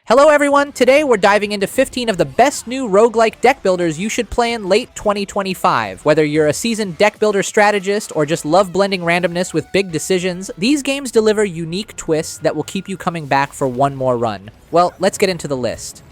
Hello everyone, today we're diving into 15 of the best new roguelike deck builders you should play in late 2025. Whether you're a seasoned deck builder strategist or just love blending randomness with big decisions, these games deliver unique twists that will keep you coming back for one more run. Well, let's get into the list.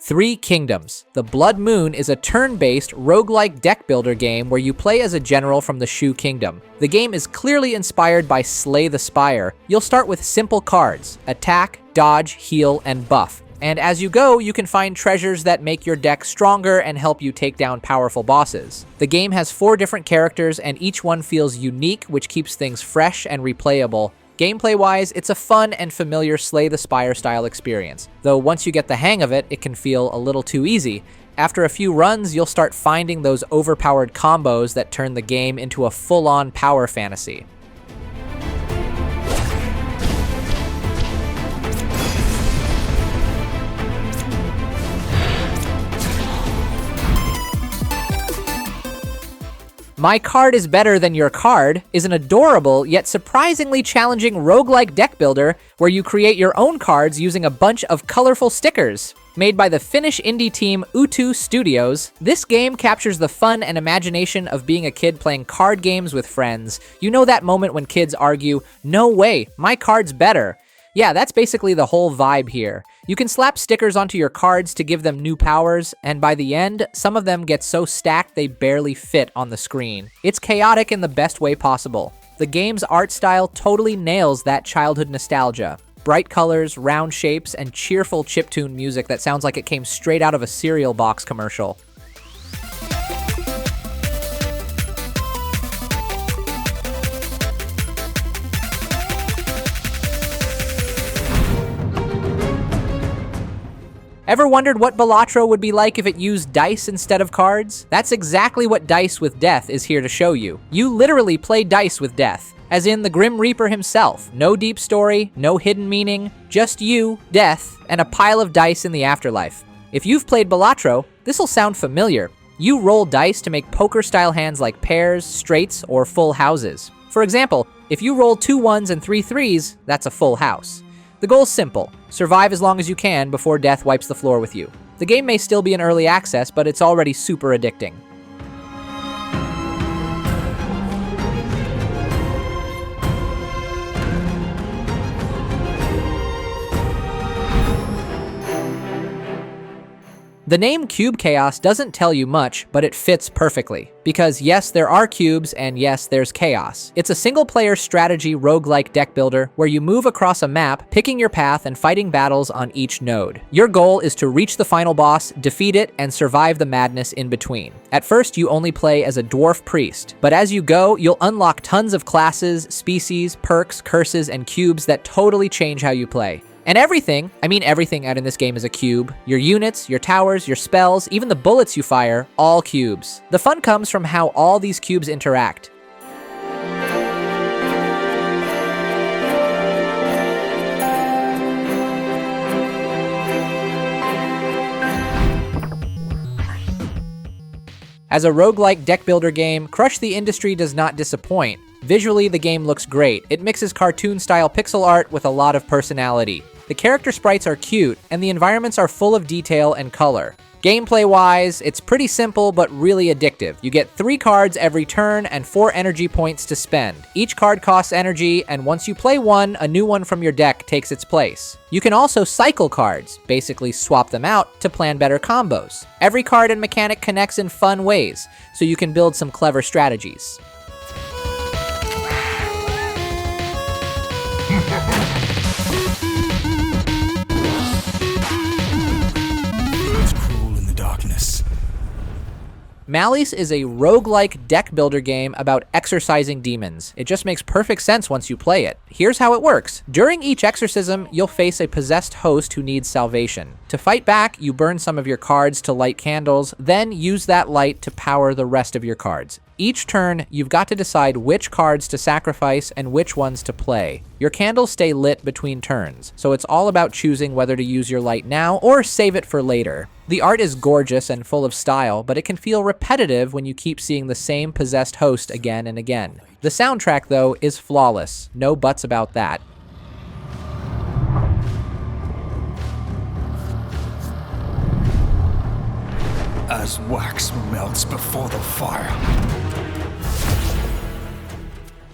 Three Kingdoms. The Blood Moon is a turn-based, roguelike deck builder game where you play as a general from the Shu Kingdom. The game is clearly inspired by Slay the Spire. You'll start with simple cards: attack, dodge, heal, and buff. And as you go, you can find treasures that make your deck stronger and help you take down powerful bosses. The game has 4 different characters and each one feels unique, which keeps things fresh and replayable. Gameplay-wise, it's a fun and familiar Slay the Spire style experience, though once you get the hang of it, it can feel a little too easy. After a few runs, you'll start finding those overpowered combos that turn the game into a full-on power fantasy. My Card is Better Than Your Card is an adorable yet surprisingly challenging roguelike deck builder where you create your own cards using a bunch of colorful stickers. Made by the Finnish indie team Utu Studios, this game captures the fun and imagination of being a kid playing card games with friends. You know that moment when kids argue, "No way, my card's better." Yeah, that's basically the whole vibe here. You can slap stickers onto your cards to give them new powers, and by the end, some of them get so stacked they barely fit on the screen. It's chaotic in the best way possible. The game's art style totally nails that childhood nostalgia. Bright colors, round shapes, and cheerful chiptune music that sounds like it came straight out of a cereal box commercial. Ever wondered what Balatro would be like if it used dice instead of cards? That's exactly what Dice with Death is here to show you. You literally play dice with death, as in the Grim Reaper himself. No deep story, no hidden meaning, just you, death, and a pile of dice in the afterlife. If you've played Balatro, this'll sound familiar. You roll dice to make poker-style hands like pairs, straights, or full houses. For example, if you roll 2 1s and 3 3s, that's a full house. The goal's simple: survive as long as you can before death wipes the floor with you. The game may still be in early access, but it's already super addicting. The name Cube Chaos doesn't tell you much, but it fits perfectly. Because yes, there are cubes, and yes, there's chaos. It's a single-player strategy roguelike deck builder where you move across a map, picking your path and fighting battles on each node. Your goal is to reach the final boss, defeat it, and survive the madness in between. At first, you only play as a dwarf priest, but as you go, you'll unlock tons of classes, species, perks, curses, and cubes that totally change how you play. And everything, I mean everything out in this game is a cube. Your units, your towers, your spells, even the bullets you fire, all cubes. The fun comes from how all these cubes interact. As a roguelike deck builder game, Crush the Industry does not disappoint. Visually, the game looks great. It mixes cartoon-style pixel art with a lot of personality. The character sprites are cute, and the environments are full of detail and color. Gameplay-wise, it's pretty simple but really addictive. You get 3 cards every turn and 4 energy points to spend. Each card costs energy, and once you play one, a new one from your deck takes its place. You can also cycle cards, basically swap them out to plan better combos. Every card and mechanic connects in fun ways, so you can build some clever strategies. Malys is a roguelike deck builder game about exorcising demons. It just makes perfect sense once you play it. Here's how it works. During each exorcism, you'll face a possessed host who needs salvation. To fight back, you burn some of your cards to light candles, then use that light to power the rest of your cards. Each turn, you've got to decide which cards to sacrifice and which ones to play. Your candles stay lit between turns, so it's all about choosing whether to use your light now or save it for later. The art is gorgeous and full of style, but it can feel repetitive when you keep seeing the same possessed host again and again. The soundtrack, though, is flawless. No buts about that. As wax melts before the fire.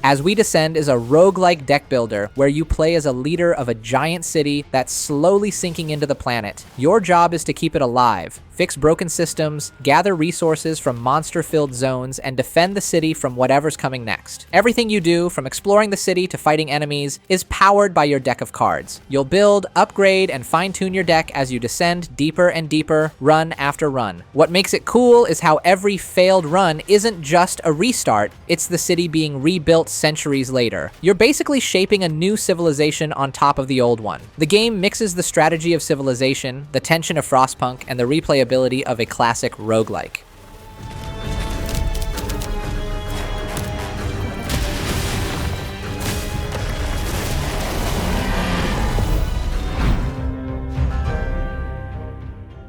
As We Descend is a roguelike deck builder where you play as a leader of a giant city that's slowly sinking into the planet. Your job is to keep it alive, fix broken systems, gather resources from monster-filled zones, and defend the city from whatever's coming next. Everything you do, from exploring the city to fighting enemies, is powered by your deck of cards. You'll build, upgrade, and fine-tune your deck as you descend deeper and deeper, run after run. What makes it cool is how every failed run isn't just a restart, it's the city being rebuilt centuries later. You're basically shaping a new civilization on top of the old one. The game mixes the strategy of Civilization, the tension of Frostpunk, and the replayability of a classic roguelike.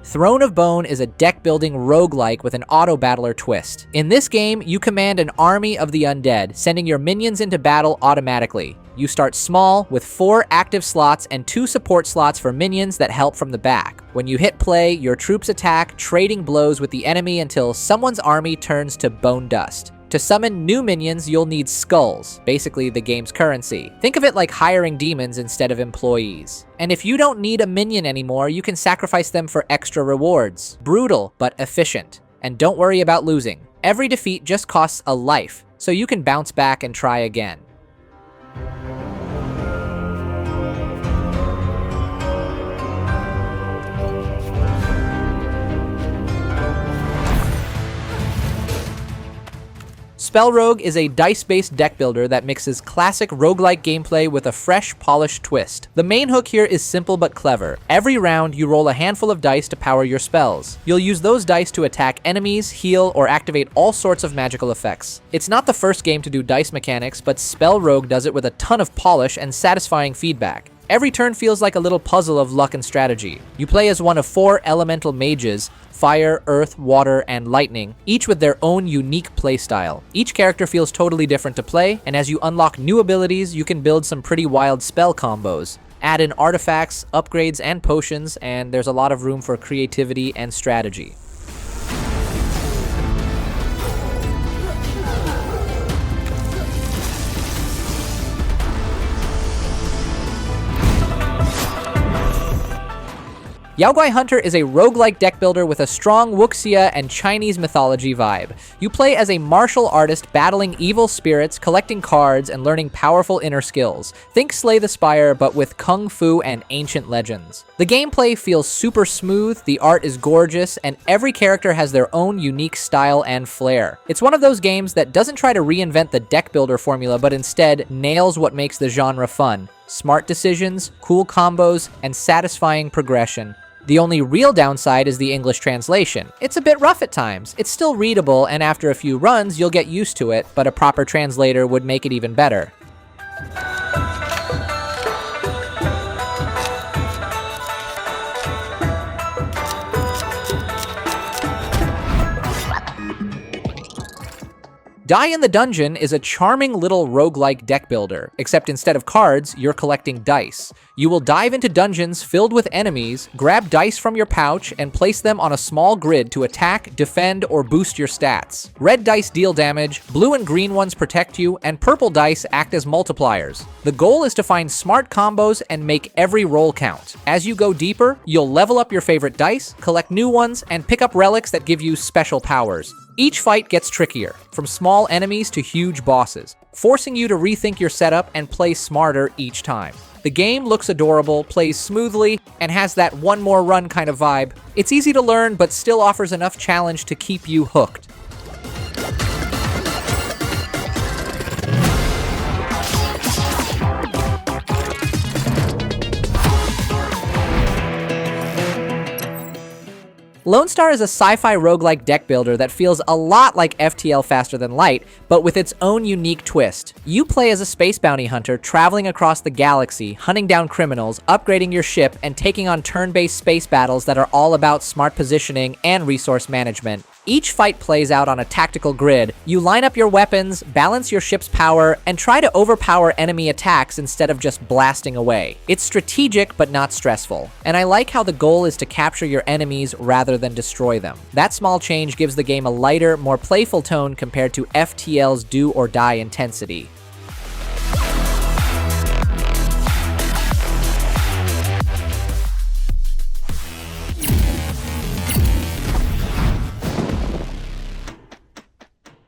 Throne of Bone is a deck-building roguelike with an auto-battler twist. In this game, you command an army of the undead, sending your minions into battle automatically. You start small, with 4 active slots and 2 support slots for minions that help from the back. When you hit play, your troops attack, trading blows with the enemy until someone's army turns to bone dust. To summon new minions, you'll need skulls, basically the game's currency. Think of it like hiring demons instead of employees. And if you don't need a minion anymore, you can sacrifice them for extra rewards. Brutal, but efficient. And don't worry about losing. Every defeat just costs a life, so you can bounce back and try again. SpellRogue is a dice-based deck builder that mixes classic roguelike gameplay with a fresh, polished twist. The main hook here is simple but clever. Every round, you roll a handful of dice to power your spells. You'll use those dice to attack enemies, heal, or activate all sorts of magical effects. It's not the first game to do dice mechanics, but SpellRogue does it with a ton of polish and satisfying feedback. Every turn feels like a little puzzle of luck and strategy. You play as one of 4 elemental mages, fire, earth, water, and lightning, each with their own unique playstyle. Each character feels totally different to play, and as you unlock new abilities, you can build some pretty wild spell combos. Add in artifacts, upgrades, and potions, and there's a lot of room for creativity and strategy. Yao-Guai Hunter is a roguelike deck builder with a strong wuxia and Chinese mythology vibe. You play as a martial artist battling evil spirits, collecting cards, and learning powerful inner skills. Think Slay the Spire, but with kung fu and ancient legends. The gameplay feels super smooth, the art is gorgeous, and every character has their own unique style and flair. It's one of those games that doesn't try to reinvent the deck builder formula, but instead nails what makes the genre fun. Smart decisions, cool combos, and satisfying progression. The only real downside is the English translation. It's a bit rough at times. It's still readable, and after a few runs, you'll get used to it, but a proper translator would make it even better. Die in the Dungeon is a charming little roguelike deck builder, except instead of cards, you're collecting dice. You will dive into dungeons filled with enemies, grab dice from your pouch, and place them on a small grid to attack, defend, or boost your stats. Red dice deal damage, blue and green ones protect you, and purple dice act as multipliers. The goal is to find smart combos and make every roll count. As you go deeper, you'll level up your favorite dice, collect new ones, and pick up relics that give you special powers. Each fight gets trickier, from small enemies to huge bosses, forcing you to rethink your setup and play smarter each time. The game looks adorable, plays smoothly, and has that one more run kind of vibe. It's easy to learn, but still offers enough challenge to keep you hooked. LONESTAR is a sci-fi roguelike deck builder that feels a lot like FTL Faster Than Light, but with its own unique twist. You play as a space bounty hunter traveling across the galaxy, hunting down criminals, upgrading your ship, and taking on turn-based space battles that are all about smart positioning and resource management. Each fight plays out on a tactical grid. You line up your weapons, balance your ship's power, and try to overpower enemy attacks instead of just blasting away. It's strategic but not stressful, and I like how the goal is to capture your enemies rather than destroy them. That small change gives the game a lighter, more playful tone compared to FTL's do or die intensity.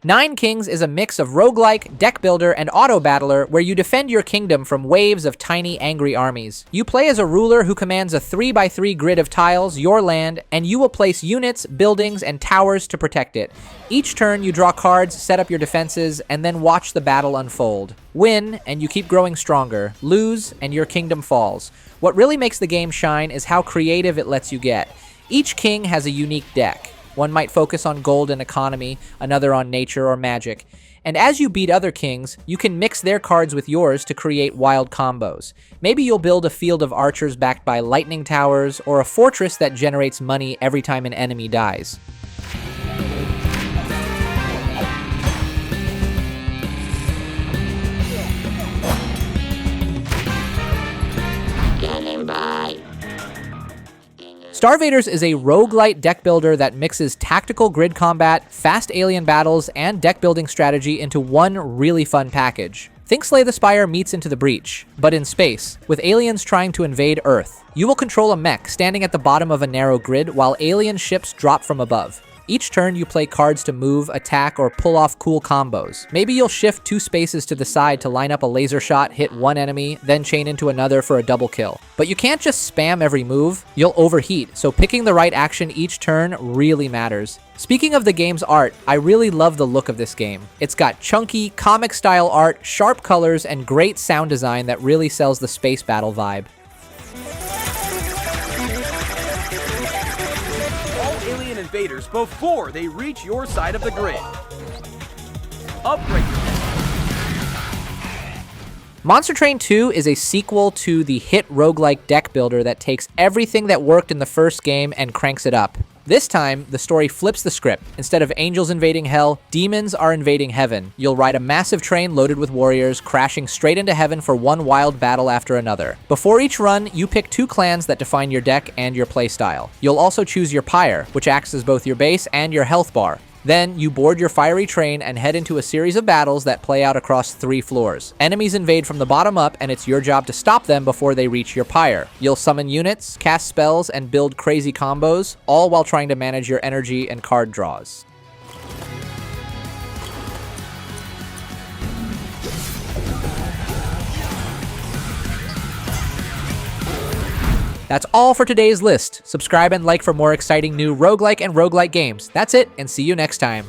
Nine Kings is a mix of roguelike, deck builder, and auto battler where you defend your kingdom from waves of tiny, angry armies. You play as a ruler who commands a 3x3 grid of tiles, your land, and you will place units, buildings, and towers to protect it. Each turn, you draw cards, set up your defenses, and then watch the battle unfold. Win, and you keep growing stronger. Lose, and your kingdom falls. What really makes the game shine is how creative it lets you get. Each king has a unique deck. One might focus on gold and economy, another on nature or magic. And as you beat other kings, you can mix their cards with yours to create wild combos. Maybe you'll build a field of archers backed by lightning towers, or a fortress that generates money every time an enemy dies. StarVaders is a roguelite deck builder that mixes tactical grid combat, fast alien battles, and deck building strategy into one really fun package. Think Slay the Spire meets Into the Breach, but in space, with aliens trying to invade Earth. You will control a mech standing at the bottom of a narrow grid while alien ships drop from above. Each turn, you play cards to move, attack, or pull off cool combos. Maybe you'll shift 2 spaces to the side to line up a laser shot, hit one enemy, then chain into another for a double kill. But you can't just spam every move, you'll overheat, so picking the right action each turn really matters. Speaking of the game's art, I really love the look of this game. It's got chunky, comic-style art, sharp colors, and great sound design that really sells the space battle vibe. Invaders before they reach your side of the grid. Upgrade. Monster Train 2 is a sequel to the hit roguelike deck builder that takes everything that worked in the first game and cranks it up. This time, the story flips the script. Instead of angels invading hell, demons are invading heaven. You'll ride a massive train loaded with warriors, crashing straight into heaven for one wild battle after another. Before each run, you pick 2 clans that define your deck and your playstyle. You'll also choose your pyre, which acts as both your base and your health bar. Then, you board your fiery train and head into a series of battles that play out across 3 floors. Enemies invade from the bottom up, and it's your job to stop them before they reach your pyre. You'll summon units, cast spells, and build crazy combos, all while trying to manage your energy and card draws. That's all for today's list. Subscribe and like for more exciting new roguelike and roguelite games. That's it, and see you next time.